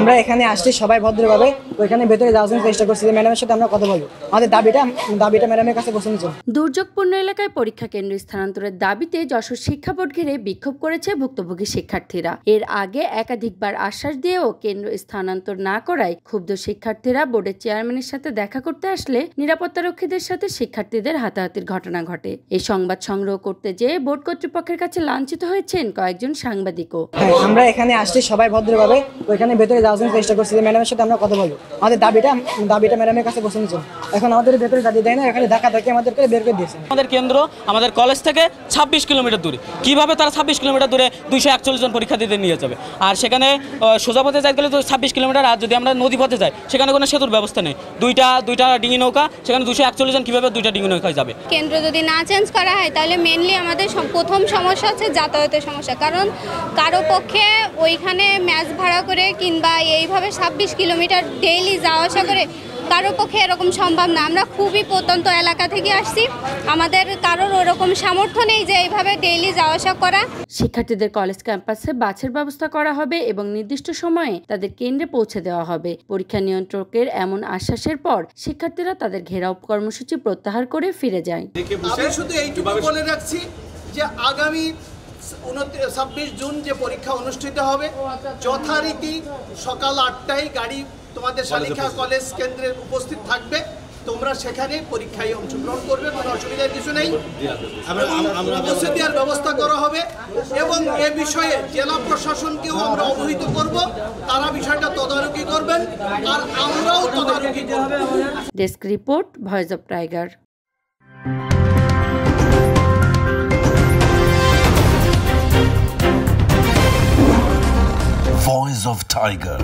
আমরা এখানে আসছি সবাই ভদ্রভাবে, ওইখানে ভেতরে যাওয়ার জন্য চেষ্টা করছি, ম্যাডামের সাথে আমরা কথা বলবো, আমাদের দাবিটা ম্যাডামের কাছে পৌঁছে নিচ্ছি। দুর্যোগপূর্ণ এলাকায় পরীক্ষা কেন্দ্র স্থানান্তরের দাবিতে যশোর শিক্ষা বোর্ড ঘিরে বিক্ষোভ করেছে ভুক্তভোগী শিক্ষার্থীরা। এর আগে একাধিকবার আশ্বাস দিয়েও কেন্দ্র স্থানান্তর না করায় ক্ষুব্ধ শিক্ষার্থীরা বোর্ডের চেয়ারম্যানের সাথে দেখা করতে আসলে নিরাপত্তারক্ষীদের সাথে শিক্ষার্থীদের হাতাহাতির ঘটনা ঘটে। এই সংবাদ সংগ্রহ করতে যেয়ে বোর্ড কর্তৃপক্ষের কাছে লাঞ্ছিত হয়েছেন কয়েকজন সাংবাদিকও। আমরা এখানে আসছি সবাই ভদ্রভাবে, ওইখানে ভেতরে যাওয়ার জন্য চেষ্টা করছি, ম্যাডামের সাথে আমরা কথা বলবো, আমাদের দাবিটা ম্যাডামের কাছে পৌঁছে নিচ্ছি। এখন আমাদের ভেতরে দাবি দেয় না, এখানে দেখা দেখে আমাদেরকে বের করে দিয়েছে। আমাদের কেন্দ্র আমাদের কলেজ থেকে 26 কিলোমিটার দূরে, কিভাবে তারা 26 কিলোমিটার দূরে 241 জন পরীক্ষা দিতে নিয়ে যাবে? আর সেখানে সোজা পথে যাই গেলে তো 26 কিলোমিটার, আর যদি আমরা নদী পথে যাই সেখানে কোনো সেতুর ব্যবস্থা নেই, দুইটা ডিঙি নৌকা, সেখানে 241 জন কীভাবে দুইটা ডিঙি নৌকায় যাবে? কেন্দ্র যদি না চেঞ্জ করা হয় তাহলে মেনলি আমাদের প্রথম সমস্যা হচ্ছে যাতায়াতের সমস্যা, কারণ কারো পক্ষে ওইখানে ম্যাচ ভাড়া করে কিংবা এইভাবে 26 কিলোমিটার ডেইলি যাওয়া আসা করে কারোর পক্ষে এরকম সম্ভব না। আমরা খুবই প্রত্যন্ত এলাকা থেকে আসছি, আমাদের কারোর ওরকম সামর্থ্য নেই যে এইভাবে ডেইলি যাওয়া আসা করা। শিক্ষার্থীদের কলেজ ক্যাম্পাসে বাসের ব্যবস্থা করা হবে এবং নির্দিষ্ট সময়ে তাদের কেন্দ্রে পৌঁছে দেওয়া হবে। পরীক্ষা নিয়ন্ত্রকের এমন আশ্বাসের পর শিক্ষার্থীরা তাদের ঘেরাও কর্মসূচি প্রত্যাহার করে ফিরে যায়। আমি শুধু এইটুকু বলে রাখছি যে আগামী 26 জুন যে পরীক্ষা অনুষ্ঠিত হবে যথারীতি সকাল 8টায় গাড়ি তোমাদের শালিখা কলেজ কেন্দ্রে উপস্থিত থাকবে, তোমরা সেখানে পরীক্ষায় অংশগ্রহণ করবে, কোনো অসুবিধার কিছু নেই। পৌঁছে দেওয়ার ব্যবস্থা করা হবে এবং এ বিষয়ে জেলা প্রশাসনকেও আমরা অবহিত করব, তারা বিষয়টা তদারকি করবেন আর আমরাও তদারকি করব। Desk report, voice of tiger. Voice of Tiger.